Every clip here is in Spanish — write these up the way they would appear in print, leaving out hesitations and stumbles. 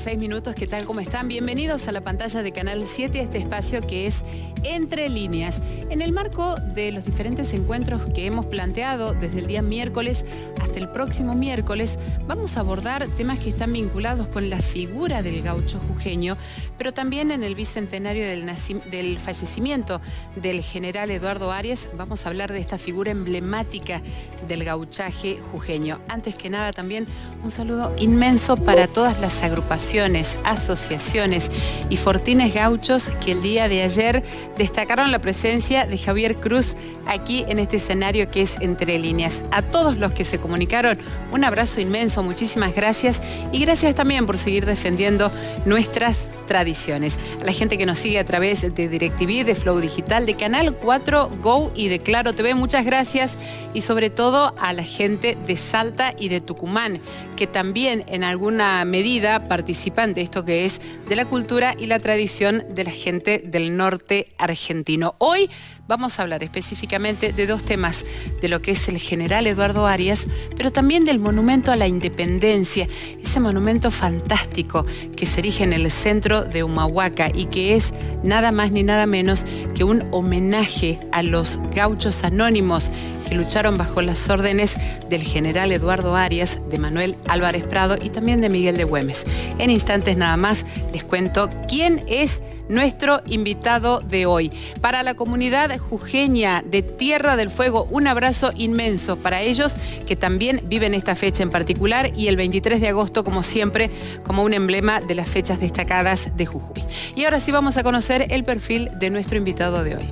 6 minutos, ¿qué tal? ¿Cómo están? Bienvenidos a la pantalla de Canal 7, este espacio que es Entre Líneas. En el marco de los diferentes encuentros que hemos planteado desde el día miércoles hasta el próximo miércoles, vamos a abordar temas que están vinculados con la figura del gaucho jujeño, pero también en el bicentenario del fallecimiento del general Eduardo Arias, vamos a hablar de esta figura emblemática del gauchaje jujeño. Antes que nada, también un saludo inmenso para todas las agrupaciones, asociaciones y fortines gauchos que el día de ayer destacaron la presencia de Javier Cruz aquí en este escenario que es Entre Líneas. A todos los que se comunicaron, un abrazo inmenso, muchísimas gracias y gracias también por seguir defendiendo nuestras tradiciones. A la gente que nos sigue a través de DirecTV, de Flow Digital, de Canal 4 Go y de Claro TV, muchas gracias, y sobre todo a la gente de Salta y de Tucumán, que también en alguna medida participan de esto que es de la cultura y la tradición de la gente del norte argentino. Hoy vamos a hablar específicamente de dos temas, de lo que es el general Eduardo Arias, pero también del monumento a la independencia, ese monumento fantástico que se erige en el centro de Humahuaca y que es nada más ni nada menos que un homenaje a los gauchos anónimos que lucharon bajo las órdenes del general Eduardo Arias, de Manuel Álvarez Prado y también de Miguel de Güemes. En instantes nada más les cuento quién es nuestro invitado de hoy. Para la comunidad jujeña de Tierra del Fuego, un abrazo inmenso para ellos que también viven esta fecha en particular y el 23 de agosto, como siempre, como un emblema de las fechas destacadas de Jujuy. Y ahora sí vamos a conocer el perfil de nuestro invitado de hoy.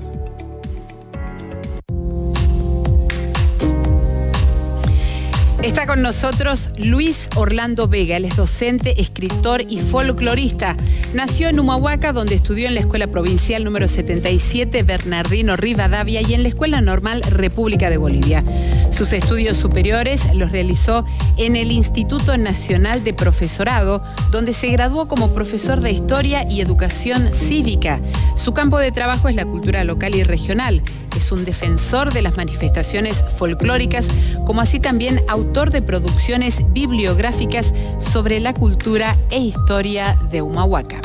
Está con nosotros Luis Orlando Vega. Él es docente, escritor y folclorista. Nació en Humahuaca, donde estudió en la Escuela Provincial número 77 Bernardino Rivadavia y en la Escuela Normal República de Bolivia. Sus estudios superiores los realizó en el Instituto Nacional de Profesorado, donde se graduó como profesor de Historia y Educación Cívica. Su campo de trabajo es la cultura local y regional. Es un defensor de las manifestaciones folclóricas, como así también autor de producciones bibliográficas sobre la cultura e historia de Humahuaca.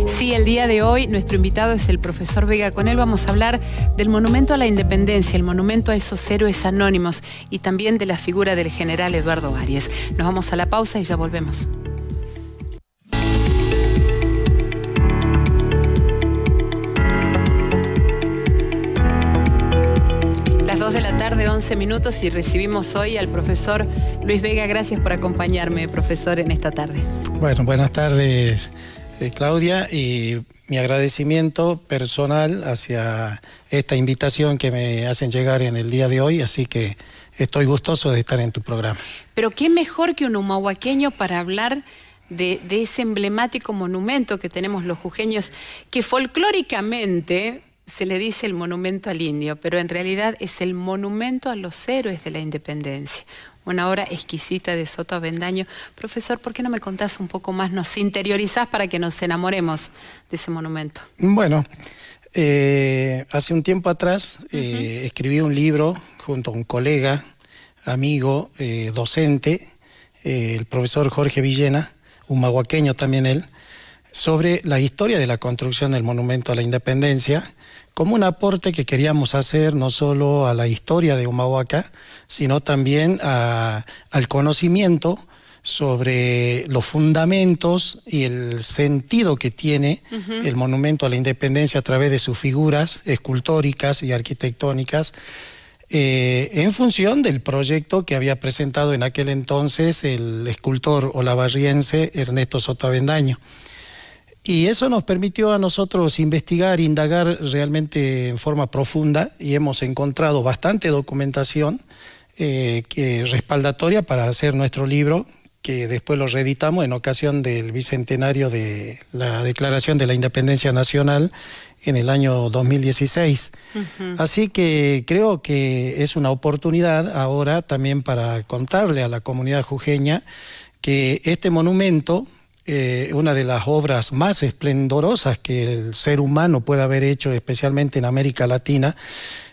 Sí, el día de hoy nuestro invitado es el profesor Vega. Con él vamos a hablar del monumento a la independencia, el monumento a esos héroes anónimos y también de la figura del general Eduardo Arias. Nos vamos a la pausa y ya volvemos. De la tarde, 11 minutos, y recibimos hoy al profesor Luis Vega. Gracias por acompañarme, profesor, en esta tarde. Bueno, buenas tardes, Claudia, y mi agradecimiento personal hacia esta invitación que me hacen llegar en el día de hoy, así que estoy gustoso de estar en tu programa. Pero qué mejor que un humahuaqueño para hablar de ese emblemático monumento que tenemos los jujeños, que folclóricamente se le dice el monumento al indio, pero en realidad es el monumento a los héroes de la independencia. Una obra exquisita de Soto Avendaño. Profesor, ¿por qué no me contás un poco más, nos interiorizás para que nos enamoremos de ese monumento? Bueno, hace un tiempo atrás escribí un libro junto a un colega, amigo, docente, el profesor Jorge Villena, humahuaqueño también él, sobre la historia de la construcción del monumento a la independencia, como un aporte que queríamos hacer no solo a la historia de Humahuaca, sino también al conocimiento sobre los fundamentos y el sentido que tiene el monumento a la independencia a través de sus figuras escultóricas y arquitectónicas, en función del proyecto que había presentado en aquel entonces el escultor olavarriense Ernesto Soto Avendaño. Y eso nos permitió a nosotros investigar, indagar realmente en forma profunda, y hemos encontrado bastante documentación respaldatoria para hacer nuestro libro, que después lo reeditamos en ocasión del bicentenario de la Declaración de la Independencia Nacional en el año 2016. Así que creo que es una oportunidad ahora también para contarle a la comunidad jujeña que este monumento, una de las obras más esplendorosas que el ser humano puede haber hecho, especialmente en América Latina,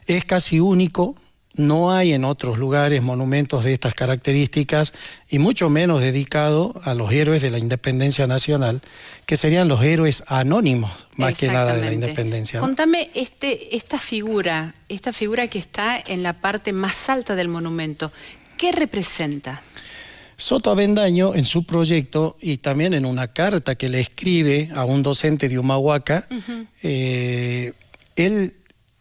es casi único no hay en otros lugares monumentos de estas características y mucho menos dedicado a los héroes de la independencia nacional, que serían los héroes anónimos, más que nada de la independencia, ¿no? Contame esta figura que está en la parte más alta del monumento, ¿qué representa? Soto Avendaño, en su proyecto y también en una carta que le escribe a un docente de Humahuaca, él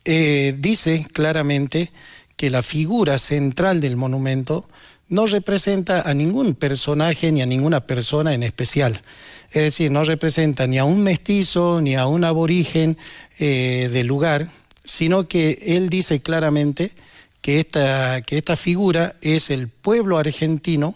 dice claramente que la figura central del monumento no representa a ningún personaje ni a ninguna persona en especial. Es decir, no representa ni a un mestizo ni a un aborigen del lugar, sino que él dice claramente que esta figura es el pueblo argentino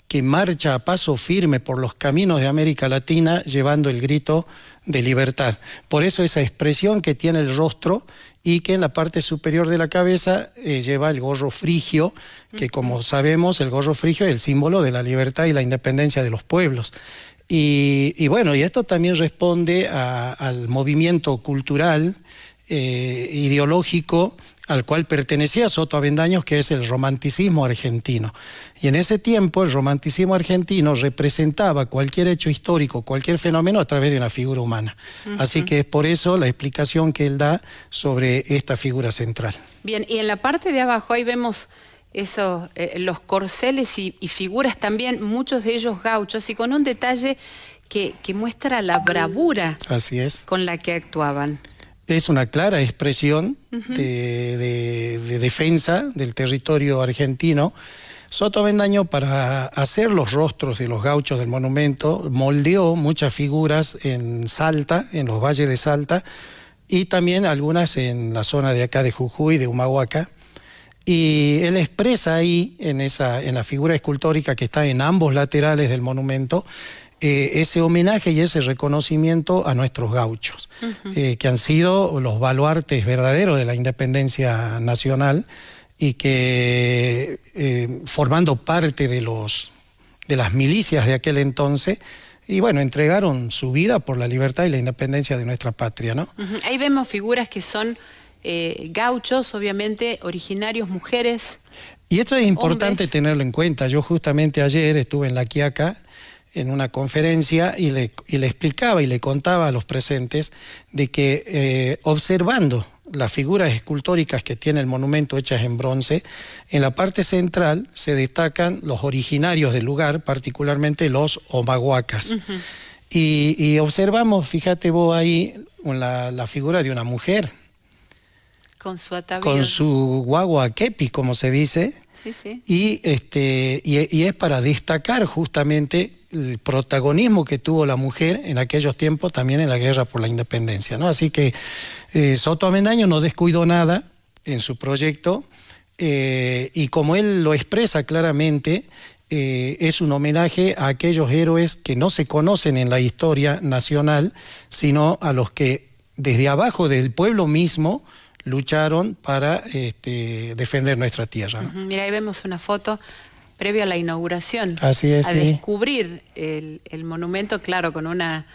que marcha a paso firme por los caminos de América Latina llevando el grito de libertad. Por eso esa expresión que tiene el rostro y que en la parte superior de la cabeza lleva el gorro frigio, que como sabemos el gorro frigio es el símbolo de la libertad y la independencia de los pueblos. Y bueno, y esto también responde al movimiento cultural, ideológico, al cual pertenecía Soto Avendaño, que es el romanticismo argentino. Y en ese tiempo el romanticismo argentino representaba cualquier hecho histórico, cualquier fenómeno a través de una figura humana. Así que es por eso la explicación que él da sobre esta figura central. Bien, y en la parte de abajo ahí vemos esos, los corceles y figuras también, muchos de ellos gauchos, y con un detalle que muestra la bravura. Así es. Con la que actuaban. Es una clara expresión de defensa del territorio argentino. Soto Avendaño, para hacer los rostros de los gauchos del monumento, moldeó muchas figuras en Salta, en los valles de Salta, y también algunas en la zona de acá de Jujuy, de Humahuaca. Y él expresa ahí, en la figura escultórica que está en ambos laterales del monumento, ese homenaje y ese reconocimiento a nuestros gauchos, que han sido los baluartes verdaderos de la independencia nacional y que formando parte de las milicias de aquel entonces, y bueno, entregaron su vida por la libertad y la independencia de nuestra patria, ¿no? Ahí vemos figuras que son gauchos, obviamente, originarios, mujeres. Y esto es importante hombres. Tenerlo en cuenta. Yo justamente ayer estuve en La Quiaca en una conferencia y le explicaba y le contaba a los presentes de que observando las figuras escultóricas que tiene el monumento hechas en bronce, en la parte central se destacan los originarios del lugar, particularmente los omahuacas. Y observamos, fíjate vos ahí, la figura de una mujer. Con su atavío. Con su guagua kepi, como se dice. Sí, sí. Y es para destacar justamente el protagonismo que tuvo la mujer en aquellos tiempos, también en la guerra por la independencia, ¿no? Así que Soto Avendaño no descuidó nada en su proyecto y como él lo expresa claramente, es un homenaje a aquellos héroes que no se conocen en la historia nacional, sino a los que desde abajo, desde el pueblo mismo, lucharon para defender nuestra tierra, ¿no? Mira, ahí vemos una foto previo a la inauguración. Así es, a sí. descubrir el monumento, claro, con una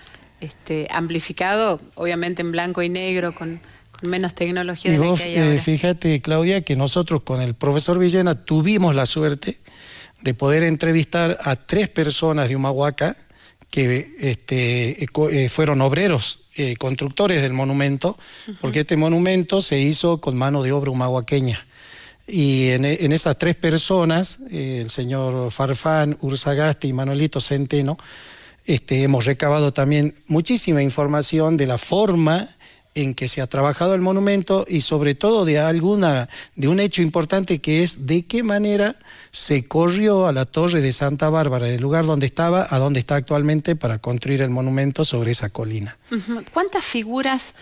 amplificado, obviamente en blanco y negro, con menos tecnología de la que hay ahora. Fíjate, Claudia, que nosotros con el profesor Villena tuvimos la suerte de poder entrevistar a 3 personas de Humahuaca que fueron obreros, constructores del monumento, porque este monumento se hizo con mano de obra humahuaqueña. Y en esas 3 personas, el señor Farfán, Urzagasti y Manuelito Centeno, hemos recabado también muchísima información de la forma en que se ha trabajado el monumento y sobre todo de un hecho importante, que es de qué manera se corrió a la torre de Santa Bárbara, del lugar donde estaba a donde está actualmente, para construir el monumento sobre esa colina. ¿Cuántas figuras,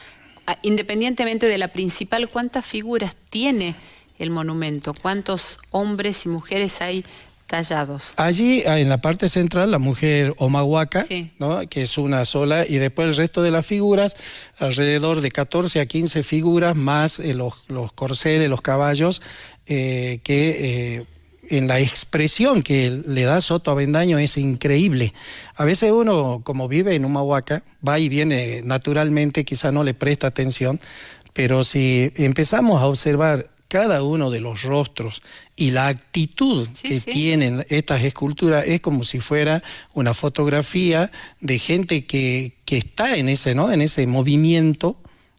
independientemente de la principal, cuántas figuras tiene el monumento? ¿Cuántos hombres y mujeres hay tallados? Allí, en la parte central, la mujer omahuaca, sí, ¿no?, que es una sola, y después el resto de las figuras, alrededor de 14 a 15 figuras, más los corceles, los caballos, que en la expresión que le da Soto Avendaño es increíble. A veces uno, como vive en Humahuaca, va y viene naturalmente, quizá no le presta atención, pero si empezamos a observar cada uno de los rostros y la actitud que tienen estas esculturas es como si fuera una fotografía de gente que está en ese, ¿no?, en ese movimiento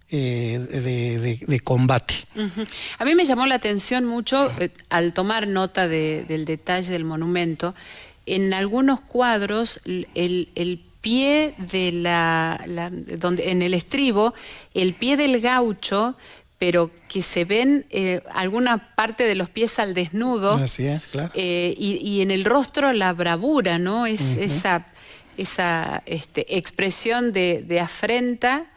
de combate. A mí me llamó la atención mucho, al tomar nota del detalle del monumento, en algunos cuadros el pie de donde en el estribo, el pie del gaucho, pero que se ven alguna parte de los pies al desnudo. Así es, claro. Y en el rostro la bravura, ¿no? Es esa expresión de afrenta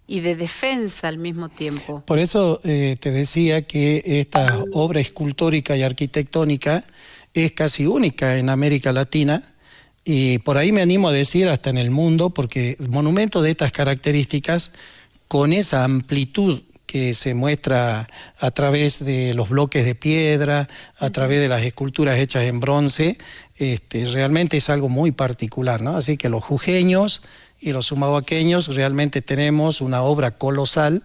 y de defensa al mismo tiempo. Por eso te decía que esta obra escultórica y arquitectónica es casi única en América Latina, y por ahí me animo a decir hasta en el mundo, porque monumentos de estas características, con esa amplitud que se muestra a través de los bloques de piedra, a través de las esculturas hechas en bronce, realmente es algo muy particular, ¿no? Así que los jujeños y los humahuaqueños realmente tenemos una obra colosal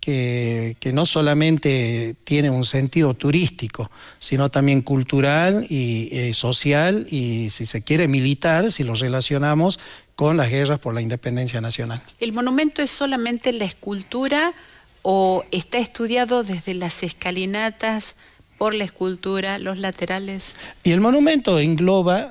que no solamente tiene un sentido turístico, sino también cultural y social y, si se quiere, militar, si lo relacionamos con las guerras por la independencia nacional. ¿El monumento es solamente la escultura o está estudiado desde las escalinatas, por la escultura, los laterales? Y el monumento engloba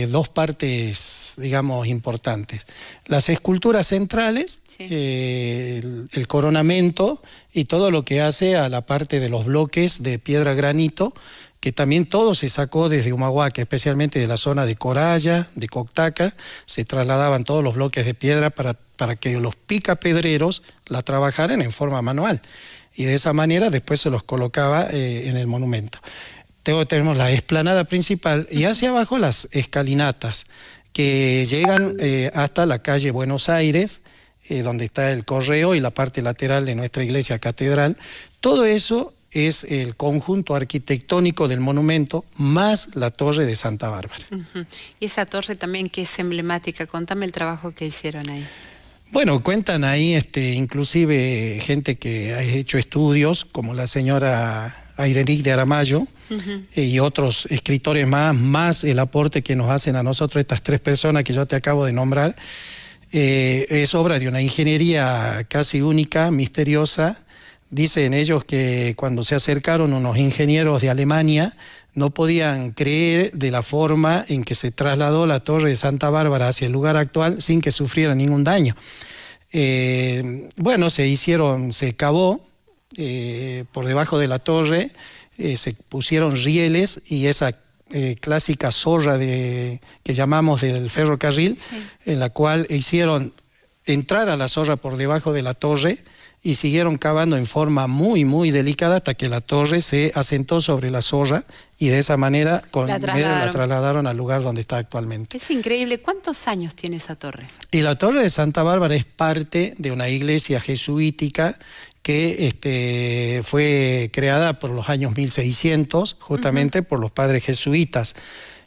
dos partes, digamos, importantes. Las esculturas centrales, el coronamento y todo lo que hace a la parte de los bloques de piedra granito, que también todo se sacó desde Humahuaca, especialmente de la zona de Coralla, de Coctaca. Se trasladaban todos los bloques de piedra para que los picapedreros la trabajaran en forma manual. Y de esa manera después se los colocaba en el monumento. Tenemos la explanada principal y hacia abajo las escalinatas que llegan hasta la calle Buenos Aires, donde está el correo y la parte lateral de nuestra iglesia catedral. Todo eso es el conjunto arquitectónico del monumento, más la torre de Santa Bárbara. Y esa torre también que es emblemática, contame el trabajo que hicieron ahí. Bueno, cuentan ahí inclusive gente que ha hecho estudios, como la señora Airenic de Aramayo, y otros escritores más el aporte que nos hacen a nosotros estas tres personas que yo te acabo de nombrar. Es obra de una ingeniería casi única, misteriosa. Dicen ellos que cuando se acercaron unos ingenieros de Alemania, no podían creer de la forma en que se trasladó la torre de Santa Bárbara hacia el lugar actual sin que sufriera ningún daño. Bueno, se cavó por debajo de la torre, se pusieron rieles y esa clásica zorra que llamamos del ferrocarril, en la cual hicieron entrar a la zorra por debajo de la torre y siguieron cavando en forma muy, muy delicada hasta que la torre se asentó sobre la zorra y de esa manera la trasladaron al lugar donde está actualmente. Es increíble. ¿Cuántos años tiene esa torre? Y la torre de Santa Bárbara es parte de una iglesia jesuítica que fue creada por los años 1600, justamente por los padres jesuitas.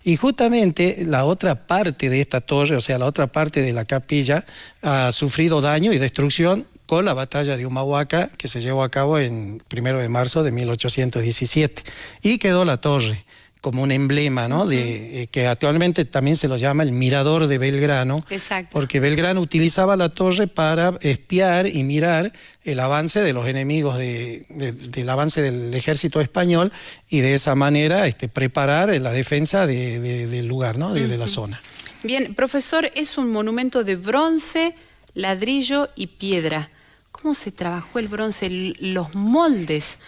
Y justamente la otra parte de esta torre, o sea, la otra parte de la capilla, ha sufrido daño y destrucción con la batalla de Humahuaca, que se llevó a cabo en 1 de marzo de 1817. Y quedó la torre como un emblema, ¿no? Que actualmente también se lo llama el Mirador de Belgrano. Exacto. Porque Belgrano utilizaba la torre para espiar y mirar el avance de los enemigos, del avance del ejército español, y de esa manera preparar la defensa del lugar, ¿no? De la zona. Bien, profesor, es un monumento de bronce, ladrillo y piedra. ¿Cómo se trabajó el bronce, los moldes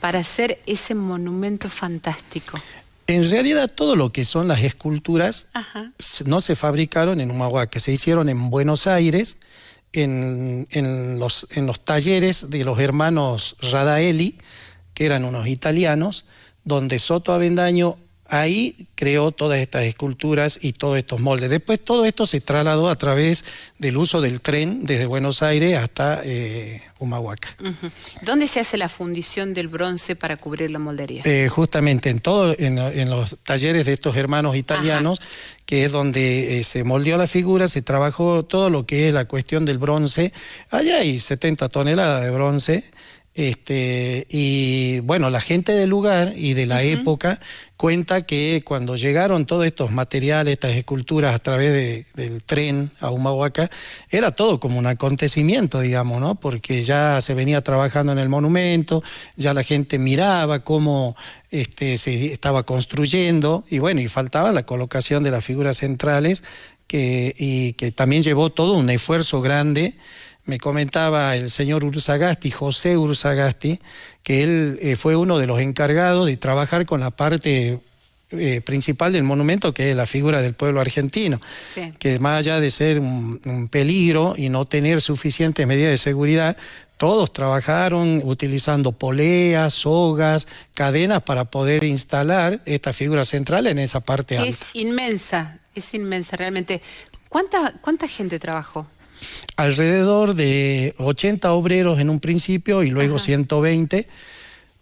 para hacer ese monumento fantástico? En realidad todo lo que son las esculturas no se fabricaron en Humahuaca, se hicieron en Buenos Aires, en los talleres de los hermanos Radaelli, que eran unos italianos, donde Soto Avendaño ahí creó todas estas esculturas y todos estos moldes. Después todo esto se trasladó a través del uso del tren desde Buenos Aires hasta Humahuaca. ¿Dónde se hace la fundición del bronce para cubrir la moldería? Justamente en los talleres de estos hermanos italianos, que es donde se moldeó la figura, se trabajó todo lo que es la cuestión del bronce. Allá hay 70 toneladas de bronce. Y bueno, la gente del lugar y de la época cuenta que cuando llegaron todos estos materiales, estas esculturas a través del tren a Humahuaca, era todo como un acontecimiento, digamos, ¿no? Porque ya se venía trabajando en el monumento, ya la gente miraba cómo se estaba construyendo, y bueno, y faltaba la colocación de las figuras centrales, y que también llevó todo un esfuerzo grande. Me comentaba el señor Urzagasti, José Urzagasti, que él fue uno de los encargados de trabajar con la parte principal del monumento, que es la figura del pueblo argentino, sí. Que más allá de ser un peligro y no tener suficientes medidas de seguridad, todos trabajaron utilizando poleas, sogas, cadenas para poder instalar esta figura central en esa parte alta. Es inmensa realmente. ¿Cuánta gente trabajó? Alrededor de 80 obreros en un principio y luego 120,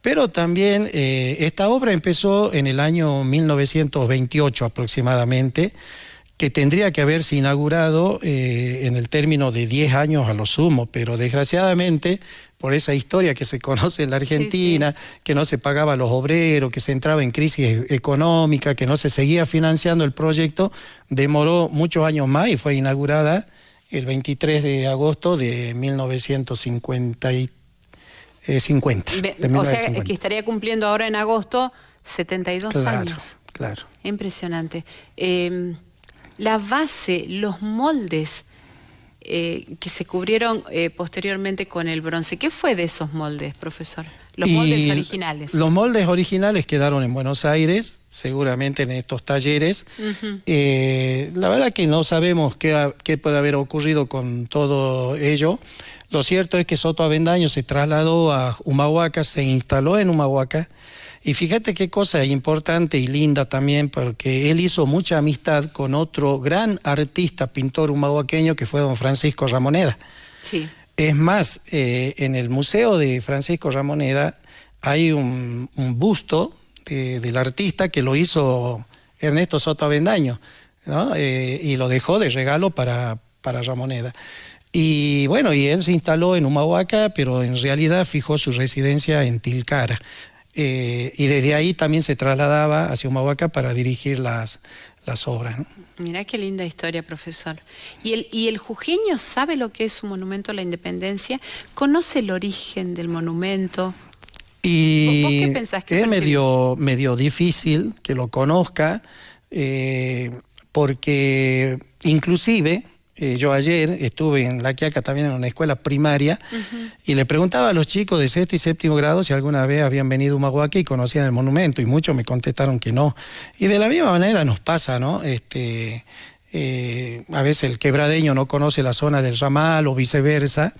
pero también esta obra empezó en el año 1928 aproximadamente, que tendría que haberse inaugurado en el término de 10 años a lo sumo, pero desgraciadamente por esa historia que se conoce en la Argentina, que no se pagaba a los obreros, que se entraba en crisis económica, que no se seguía financiando el proyecto, demoró muchos años más y fue inaugurada el 23 de agosto de 1950. O sea, que estaría cumpliendo ahora en agosto 72 años. Claro. Impresionante. La base, los moldes que se cubrieron posteriormente con el bronce, ¿qué fue de esos moldes, profesor? Los moldes originales. Los moldes originales quedaron en Buenos Aires, seguramente en estos talleres. La verdad que no sabemos qué puede haber ocurrido con todo ello. Lo cierto es que Soto Avendaño se trasladó a Humahuaca, se instaló en Humahuaca. Y fíjate qué cosa importante y linda también, porque él hizo mucha amistad con otro gran artista, pintor humahuaqueño, que fue don Francisco Ramoneda. Sí. Es más, en el Museo de Francisco Ramoneda hay un busto del artista que lo hizo Ernesto Soto Avendaño, ¿no? Y lo dejó de regalo para Ramoneda. Y bueno, y él se instaló en Humahuaca, pero en realidad fijó su residencia en Tilcara. Y desde ahí también se trasladaba hacia Humahuaca para dirigir las obras, ¿no? Mirá qué linda historia, profesor. ¿Y el jujeño sabe lo que es un monumento a la independencia? ¿Conoce el origen del monumento? Y ¿Vos qué pensás que es medio difícil que lo conozca, porque inclusive yo ayer estuve en La Quiaca también en una escuela primaria y le preguntaba a los chicos de sexto y séptimo grado si alguna vez habían venido a Humahuaca y conocían el monumento, y muchos me contestaron que no. Y de la misma manera nos pasa, ¿no? A veces el quebradeño no conoce la zona del ramal o viceversa,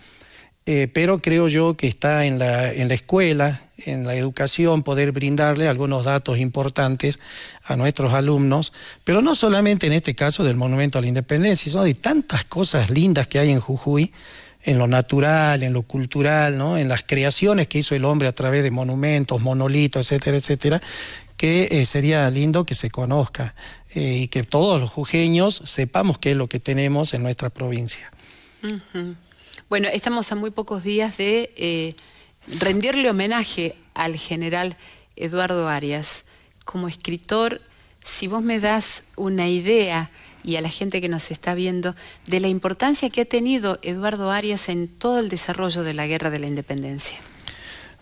pero creo yo que está en la escuela, en la educación, poder brindarle algunos datos importantes a nuestros alumnos, pero no solamente en este caso del Monumento a la Independencia, sino de tantas cosas lindas que hay en Jujuy, en lo natural, en lo cultural, ¿no? En las creaciones que hizo el hombre a través de monumentos, monolitos, etcétera, etcétera, que sería lindo que se conozca y que todos los jujeños sepamos qué es lo que tenemos en nuestra provincia. Bueno, estamos a muy pocos días de rendirle homenaje al general Eduardo Arias. Como escritor, si vos me das una idea, y a la gente que nos está viendo, de la importancia que ha tenido Eduardo Arias en todo el desarrollo de la Guerra de la Independencia.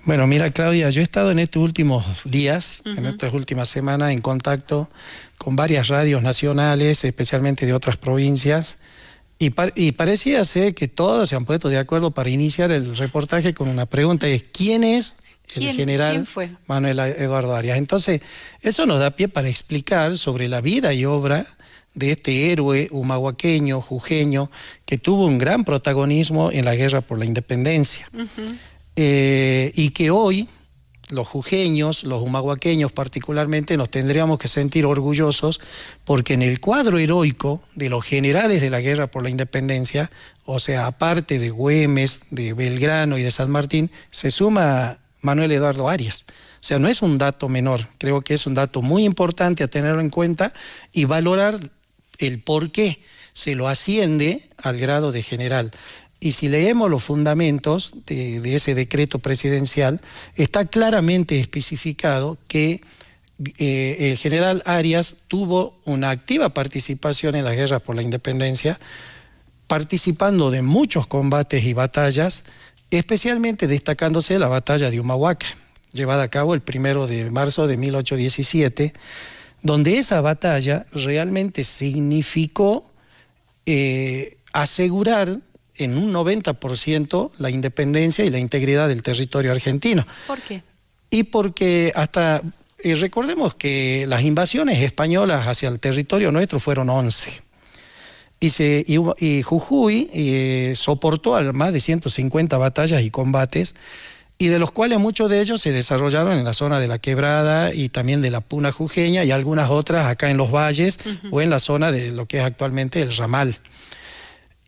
Bueno, mira, Claudia, yo he estado en estos últimos días, en estas últimas semanas, en contacto con varias radios nacionales, especialmente de otras provincias, y parecía ser que todos se han puesto de acuerdo para iniciar el reportaje con una pregunta, y es ¿quién es el general Manuel Eduardo Arias? Entonces, eso nos da pie para explicar sobre la vida y obra de este héroe humahuaqueño, jujeño, que tuvo un gran protagonismo en la guerra por la independencia. Y que hoy los jujeños, los humahuaqueños particularmente, nos tendríamos que sentir orgullosos, porque en el cuadro heroico de los generales de la guerra por la independencia, o sea, aparte de Güemes, de Belgrano y de San Martín, se suma Manuel Eduardo Arias. O sea, no es un dato menor, creo que es un dato muy importante a tenerlo en cuenta y valorar el por qué se lo asciende al grado de general. Y si leemos los fundamentos de ese decreto presidencial, está claramente especificado que el general Arias tuvo una activa participación en las guerras por la independencia, participando de muchos combates y batallas, especialmente destacándose la batalla de Humahuaca, llevada a cabo el 1 de marzo de 1817, donde esa batalla realmente significó asegurar en un 90% la independencia y la integridad del territorio argentino. ¿Por qué? Y porque hasta, recordemos que las invasiones españolas hacia el territorio nuestro fueron 11. Y Jujuy soportó más de 150 batallas y combates, y de los cuales muchos de ellos se desarrollaron en la zona de la Quebrada y también de la Puna jujeña, y algunas otras acá en los valles o en la zona de lo que es actualmente el Ramal.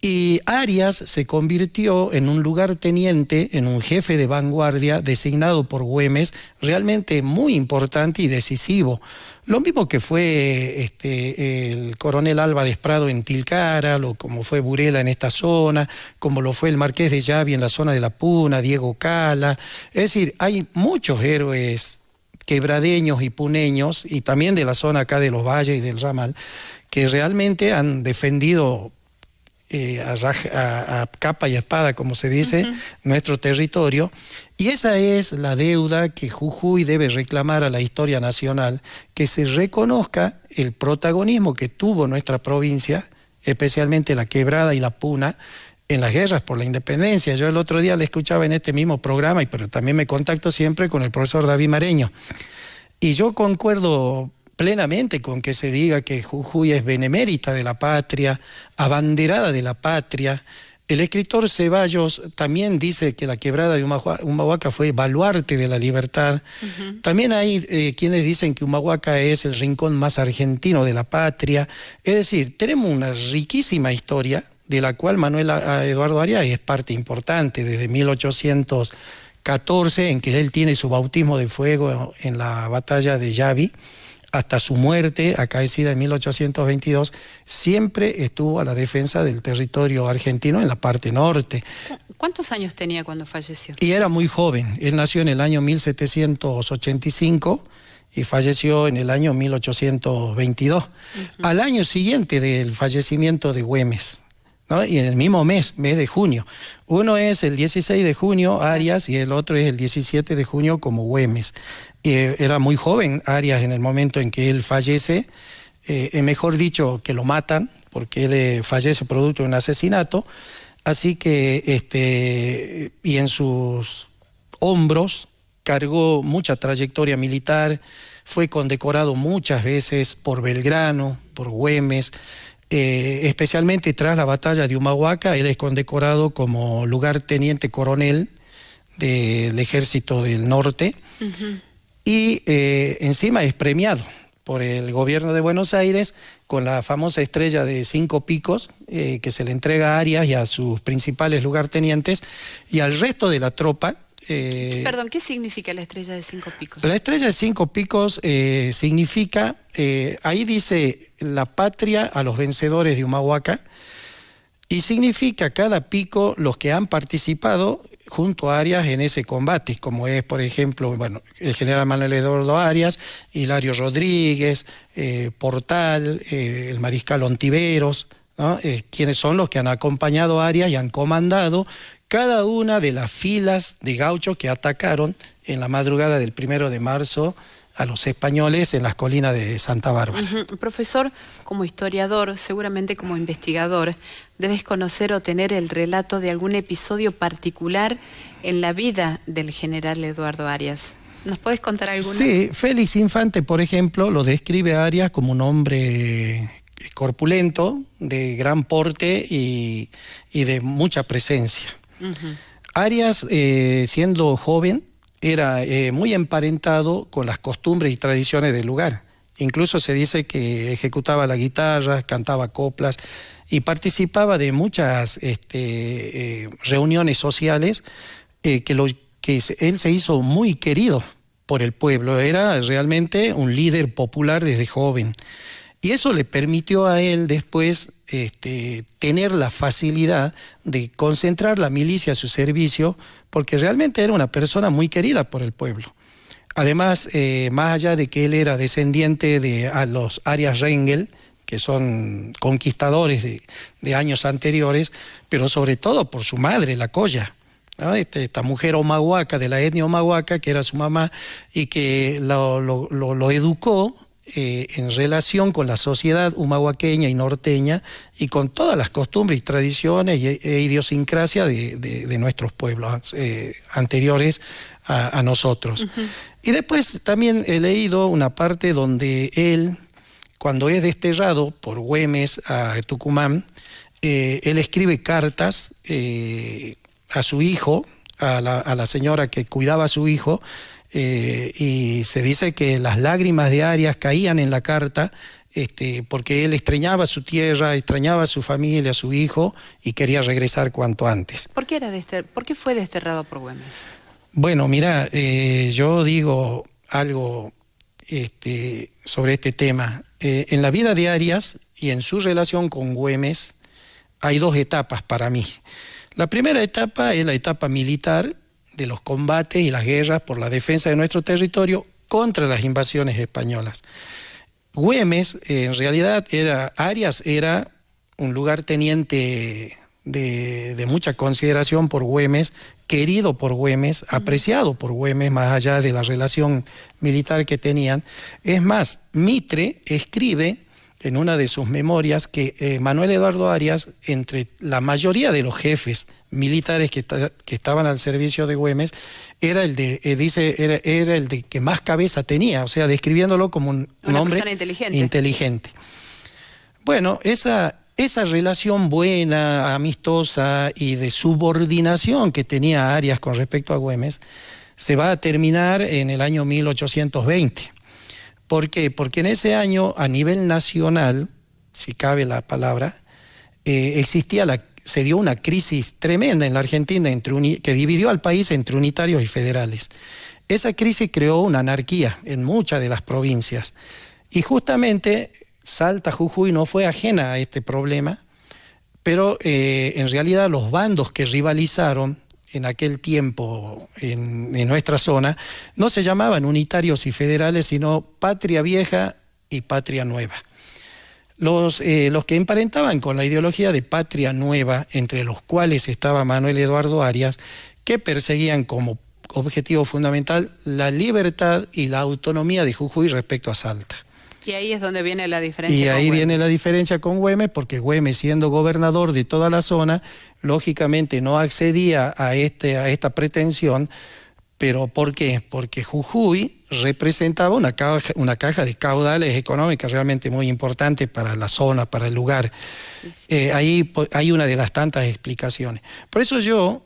Y Arias se convirtió en un lugarteniente, en un jefe de vanguardia designado por Güemes, realmente muy importante y decisivo. Lo mismo que fue el coronel Álvarez Prado en Tilcara, como fue Burela en esta zona, como lo fue el Marqués de Llavi en la zona de la Puna, Diego Cala. Es decir, hay muchos héroes quebradeños y puneños, y también de la zona acá de los valles y del Ramal, que realmente han defendido a capa y espada, como se dice, nuestro territorio. Y esa es la deuda que Jujuy debe reclamar a la historia nacional, que se reconozca el protagonismo que tuvo nuestra provincia, especialmente la Quebrada y la Puna, en las guerras por la independencia. Yo el otro día le escuchaba en este mismo programa, pero también me contacto siempre con el profesor David Mareño. Y yo concuerdo plenamente con que se diga que Jujuy es benemérita de la patria, abanderada de la patria. El escritor Ceballos también dice que la Quebrada de Humahuaca fue baluarte de la libertad. También hay quienes dicen que Humahuaca es el rincón más argentino de la patria. Es decir, tenemos una riquísima historia de la cual Manuel Eduardo Arias es parte importante, desde 1814, en que él tiene su bautismo de fuego en la batalla de Llavi, hasta su muerte, acaecida en 1822, siempre estuvo a la defensa del territorio argentino en la parte norte. ¿Cuántos años tenía cuando falleció? Y era muy joven. Él nació en el año 1785 y falleció en el año 1822, al año siguiente del fallecimiento de Güemes, ¿no? Y en el mismo mes de junio. Uno es el 16 de junio, Arias, y el otro es el 17 de junio como Güemes. Era muy joven Arias en el momento en que él fallece, mejor dicho, que lo matan, porque él fallece producto de un asesinato. Así que, y en sus hombros cargó mucha trayectoria militar, fue condecorado muchas veces por Belgrano, por Güemes. Especialmente tras la batalla de Humahuaca, él es condecorado como lugarteniente coronel del Ejército del Norte. Y encima es premiado por el gobierno de Buenos Aires con la famosa estrella de 5 picos que se le entrega a Arias y a sus principales lugartenientes, y al resto de la tropa. Perdón, ¿qué significa la estrella de 5 picos? La estrella de 5 picos significa, ahí dice la patria a los vencedores de Humahuaca, y significa cada pico los que han participado junto a Arias en ese combate, como es, por ejemplo, bueno, el general Manuel Eduardo Arias, Hilario Rodríguez, Portal, el mariscal Ontiveros, ¿no? Quienes son los que han acompañado a Arias y han comandado cada una de las filas de gauchos que atacaron en la madrugada del 1 de marzo a los españoles en las colinas de Santa Bárbara. Profesor, como historiador, seguramente como investigador, debes conocer o tener el relato de algún episodio particular en la vida del general Eduardo Arias. ¿Nos puedes contar alguna? Sí, Félix Infante, por ejemplo, lo describe a Arias como un hombre corpulento, de gran porte y de mucha presencia. Arias, siendo joven, era muy emparentado con las costumbres y tradiciones del lugar. Incluso se dice que ejecutaba la guitarra, cantaba coplas y participaba de muchas reuniones sociales que él se hizo muy querido por el pueblo. Era realmente un líder popular desde joven. Y eso le permitió a él después tener la facilidad de concentrar la milicia a su servicio, porque realmente era una persona muy querida por el pueblo. Además, más allá de que él era descendiente de los Arias Rengel, que son conquistadores de años anteriores, pero sobre todo por su madre, la Colla, ¿no? Esta mujer omahuaca, de la etnia omahuaca, que era su mamá, y que lo educó en relación con la sociedad humahuaqueña y norteña, y con todas las costumbres y tradiciones e idiosincrasia de nuestros pueblos anteriores a nosotros. Uh-huh. Y después también he leído una parte donde él, cuando es desterrado por Güemes a Tucumán, él escribe cartas a su hijo, a la señora que cuidaba a su hijo, y se dice que las lágrimas de Arias caían en la carta porque él extrañaba su tierra, extrañaba a su familia, a su hijo, y quería regresar cuanto antes. ¿Por qué fue desterrado por Güemes? Bueno, mira, yo digo algo sobre este tema. En la vida de Arias y en su relación con Güemes hay dos etapas para mí. La primera etapa es la etapa militar, de los combates y las guerras por la defensa de nuestro territorio contra las invasiones españolas. Güemes, en realidad, Arias era un lugarteniente de mucha consideración por Güemes, querido por Güemes, apreciado por Güemes, más allá de la relación militar que tenían. Es más, Mitre escribe en una de sus memorias que Manuel Eduardo Arias, entre la mayoría de los jefes militares que estaban al servicio de Güemes, era el de que más cabeza tenía, o sea, describiéndolo como un hombre inteligente. Bueno, esa relación buena, amistosa y de subordinación que tenía Arias con respecto a Güemes se va a terminar en el año 1820. ¿Por qué? Porque en ese año, a nivel nacional, si cabe la palabra, se dio una crisis tremenda en la Argentina que dividió al país entre unitarios y federales. Esa crisis creó una anarquía en muchas de las provincias. Y justamente Salta, Jujuy no fue ajena a este problema, pero en realidad los bandos que rivalizaron en aquel tiempo en nuestra zona no se llamaban unitarios y federales, sino Patria Vieja y Patria Nueva. Los que emparentaban con la ideología de Patria Nueva, entre los cuales estaba Manuel Eduardo Arias, que perseguían como objetivo fundamental la libertad y la autonomía de Jujuy respecto a Salta. Y ahí es donde viene la diferencia. Y ahí viene la diferencia con Güemes, porque Güemes, siendo gobernador de toda la zona, lógicamente no accedía a esta pretensión. ¿Pero por qué? Porque Jujuy representaba una caja de caudales económicas realmente muy importante para la zona, para el lugar. Sí. Ahí hay una de las tantas explicaciones. Por eso yo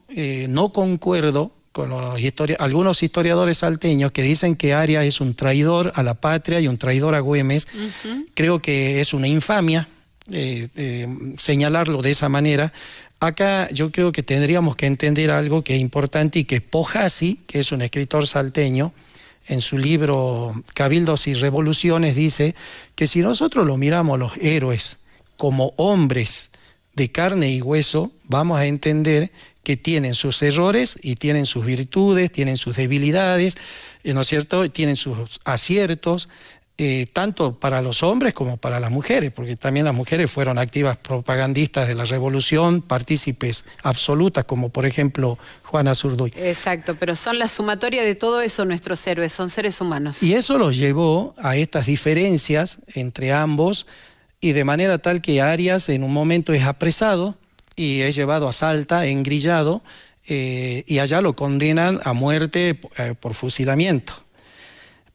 no concuerdo con algunos historiadores salteños que dicen que Arias es un traidor a la patria y un traidor a Güemes. Uh-huh. Creo que es una infamia señalarlo de esa manera. Acá yo creo que tendríamos que entender algo que es importante y que Pojasi, que es un escritor salteño, en su libro Cabildos y Revoluciones dice que si nosotros lo miramos los héroes como hombres de carne y hueso, vamos a entender que tienen sus errores y tienen sus virtudes, tienen sus debilidades, ¿no es cierto? Tienen sus aciertos, tanto para los hombres como para las mujeres, porque también las mujeres fueron activas propagandistas de la revolución, partícipes absolutas, como por ejemplo Juana Zurduy. Exacto, pero son la sumatoria de todo eso nuestros héroes, son seres humanos. Y eso los llevó a estas diferencias entre ambos, y de manera tal que Arias en un momento es apresado y es llevado a Salta, engrillado, y allá lo condenan a muerte por fusilamiento.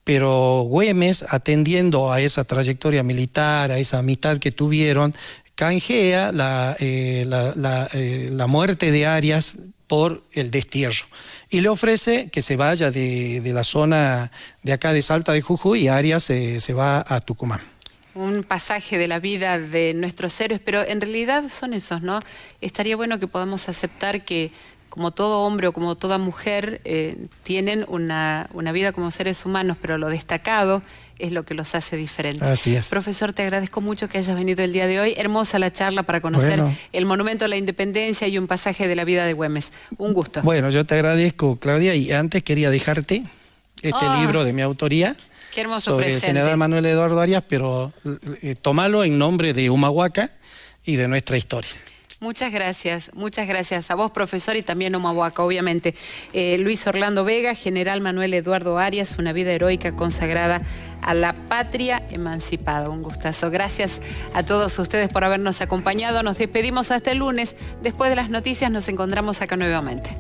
Pero Güemes, atendiendo a esa trayectoria militar, a esa amistad que tuvieron, canjea la muerte de Arias por el destierro. Y le ofrece que se vaya de la zona de acá de Salta de Jujuy, y Arias se va a Tucumán. Un pasaje de la vida de nuestros héroes, pero en realidad son esos, ¿no? Estaría bueno que podamos aceptar que como todo hombre o como toda mujer, tienen una vida como seres humanos, pero lo destacado es lo que los hace diferentes. Así es. Profesor, te agradezco mucho que hayas venido el día de hoy. Hermosa la charla para conocer el Monumento a la Independencia y un pasaje de la vida de Güemes. Un gusto. Bueno, yo te agradezco, Claudia, y antes quería dejarte este libro de mi autoría. Qué hermoso sobre presente. el general Manuel Eduardo Arias, pero tómalo en nombre de Humahuaca y de nuestra historia. Muchas gracias a vos, profesor, y también a Humahuaca, obviamente. Luis Orlando Vega, general Manuel Eduardo Arias, una vida heroica consagrada a la patria emancipada. Un gustazo. Gracias a todos ustedes por habernos acompañado. Nos despedimos hasta el lunes. Después de las noticias nos encontramos acá nuevamente.